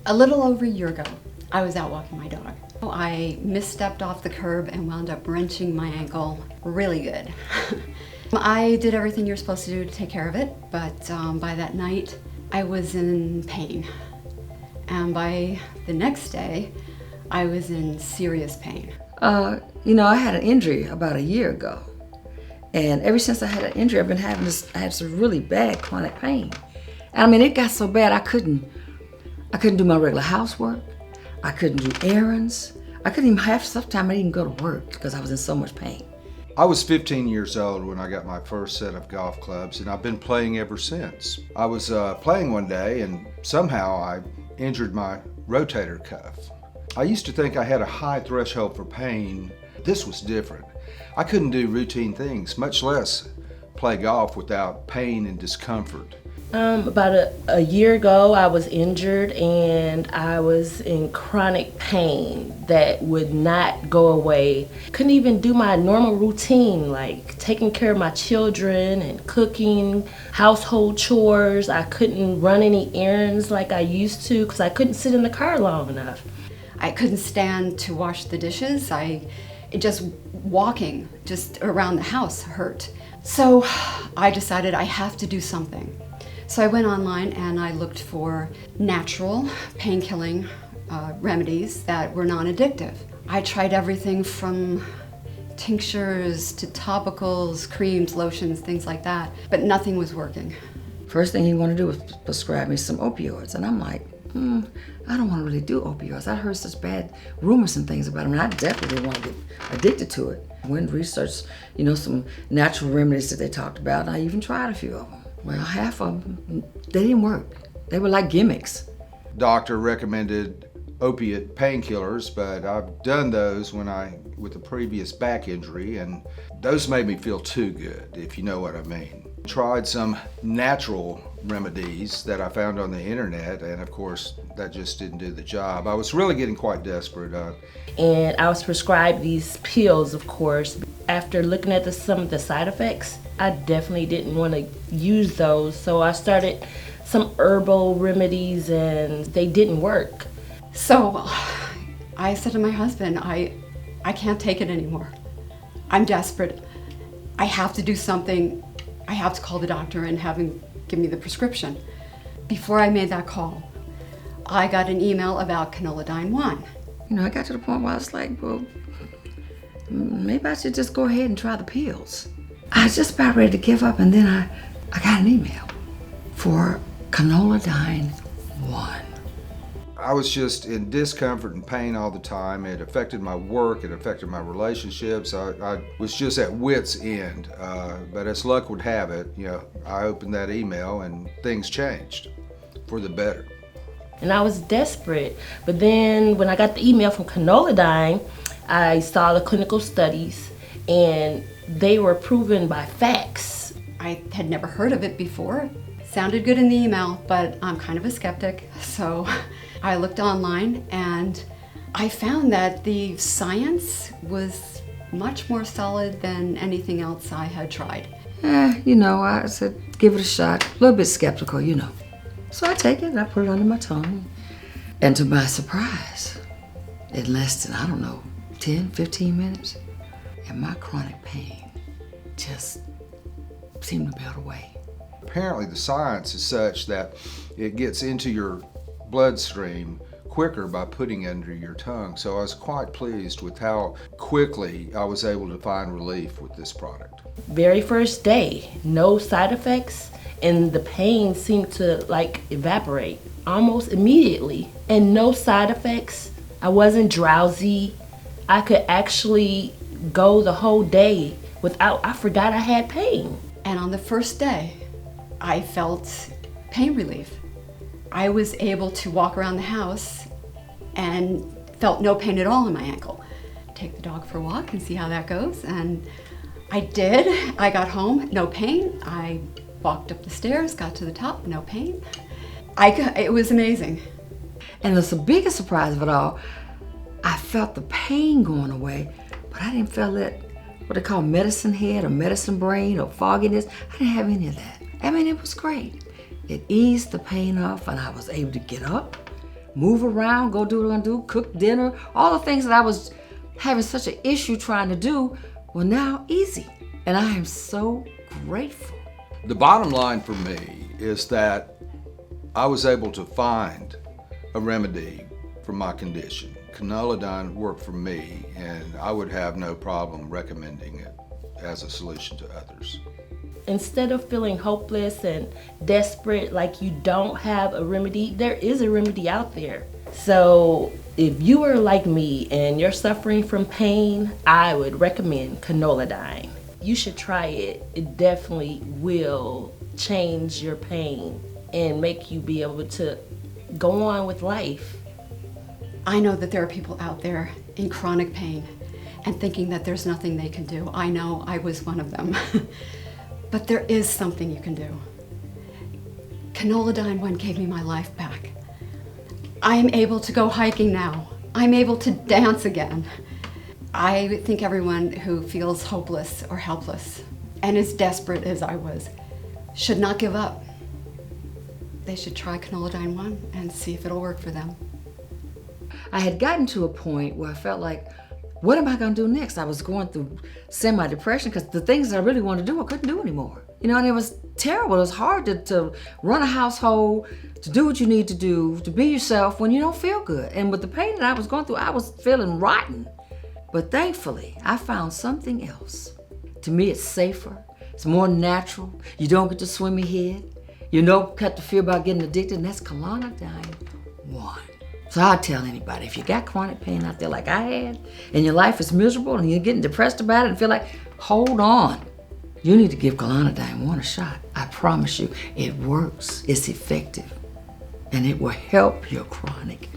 A little over a year ago, I was out walking my dog. I misstepped off the curb and wound up wrenching my ankle really good. I did everything you're supposed to do to take care of it, but by that night, I was in pain. And by the next day, I was in serious pain. I had an injury about a year ago. And ever since I had an injury, I had some really bad chronic pain. And I mean, it got so bad I couldn't do my regular housework. I couldn't do errands. I couldn't even have sometimes I didn't even go to work because I was in so much pain. I was 15 years old when I got my first set of golf clubs, and I've been playing ever since. I was playing one day and somehow I injured my rotator cuff. I used to think I had a high threshold for pain. This was different. I couldn't do routine things, much less play golf without pain and discomfort. About a year ago, I was injured and I was in chronic pain that would not go away. Couldn't even do my normal routine, like taking care of my children and cooking, household chores. I couldn't run any errands like I used to because I couldn't sit in the car long enough. I couldn't stand to wash the dishes. Just walking just around the house hurt. So I decided I have to do something. So I went online and I looked for natural pain-killing remedies that were non-addictive. I tried everything from tinctures to topicals, creams, lotions, things like that, but nothing was working. First thing he wanted to do was prescribe me some opioids. And I'm like, I don't want to really do opioids. I heard such bad rumors and things about them, and I definitely didn't want to get addicted to it. I went and researched, some natural remedies that they talked about, and I even tried a few of them. Well, half of them, they didn't work. They were like gimmicks. Doctor recommended opiate painkillers, but I've done those with a previous back injury, and those made me feel too good, if you know what I mean. Tried some natural remedies that I found on the internet, and of course, that just didn't do the job. I was really getting quite desperate. And I was prescribed these pills, of course. After looking at some of the side effects, I definitely didn't want to use those, so I started some herbal remedies and they didn't work. So I said to my husband, I can't take it anymore. I'm desperate. I have to do something. I have to call the doctor and have him give me the prescription. Before I made that call, I got an email about Conolidine 1. I got to the point where I was like, well, maybe I should just go ahead and try the pills. I was just about ready to give up, and then I got an email for Conolidine 1. I was just in discomfort and pain all the time. It affected my work, it affected my relationships. I was just at wit's end. But as luck would have it, I opened that email and things changed for the better. And I was desperate. But then when I got the email from Conolidine, I saw the clinical studies and they were proven by facts. I had never heard of it before. Sounded good in the email, but I'm kind of a skeptic. So I looked online and I found that the science was much more solid than anything else I had tried. I said, give it a shot. A little bit skeptical, So I take it and I put it under my tongue. And to my surprise, in less than, 10, 15 minutes, and my chronic pain just seemed to melt away. Apparently the science is such that it gets into your bloodstream quicker by putting it under your tongue. So I was quite pleased with how quickly I was able to find relief with this product. Very first day, no side effects, and the pain seemed to evaporate almost immediately. And no side effects. I wasn't drowsy. I could actually go the whole day I forgot I had pain. And on the first day, I felt pain relief. I was able to walk around the house and felt no pain at all in my ankle. Take the dog for a walk and see how that goes. And I did. I got home, no pain. I walked up the stairs, got to the top, no pain. It was amazing. And the biggest surprise of it all, I felt the pain going away, but I didn't feel that, what they call medicine head or medicine brain or fogginess. I didn't have any of that. It was great. It eased the pain off and I was able to get up, move around, go do what I'm gonna do, cook dinner, all the things that I was having such an issue trying to do were now easy. And I am so grateful. The bottom line for me is that I was able to find a remedy for my condition. Conolidine worked for me, and I would have no problem recommending it as a solution to others. Instead of feeling hopeless and desperate, like you don't have a remedy, there is a remedy out there. So if you are like me and you're suffering from pain, I would recommend Conolidine. You should try it. It definitely will change your pain and make you be able to go on with life. I know that there are people out there in chronic pain and thinking that there's nothing they can do. I know I was one of them. But there is something you can do. Conolidine 1 gave me my life back. I'm able to go hiking now. I'm able to dance again. I think everyone who feels hopeless or helpless and as desperate as I was should not give up. They should try Conolidine 1 and see if it'll work for them. I had gotten to a point where I felt like, what am I gonna do next? I was going through semi-depression because the things I really wanted to do, I couldn't do anymore. You know, and it was terrible. It was hard to run a household, to do what you need to do, to be yourself when you don't feel good. And with the pain that I was going through, I was feeling rotten. But thankfully, I found something else. To me, it's safer. It's more natural. You don't get to swim your head. You don't have to fear about getting addicted, and that's Conolidine 1. So I tell anybody, if you got chronic pain out there like I had, and your life is miserable and you're getting depressed about it and feel like, hold on. You need to give Conolidine 1 a shot. I promise you, it works, it's effective, and it will help your chronic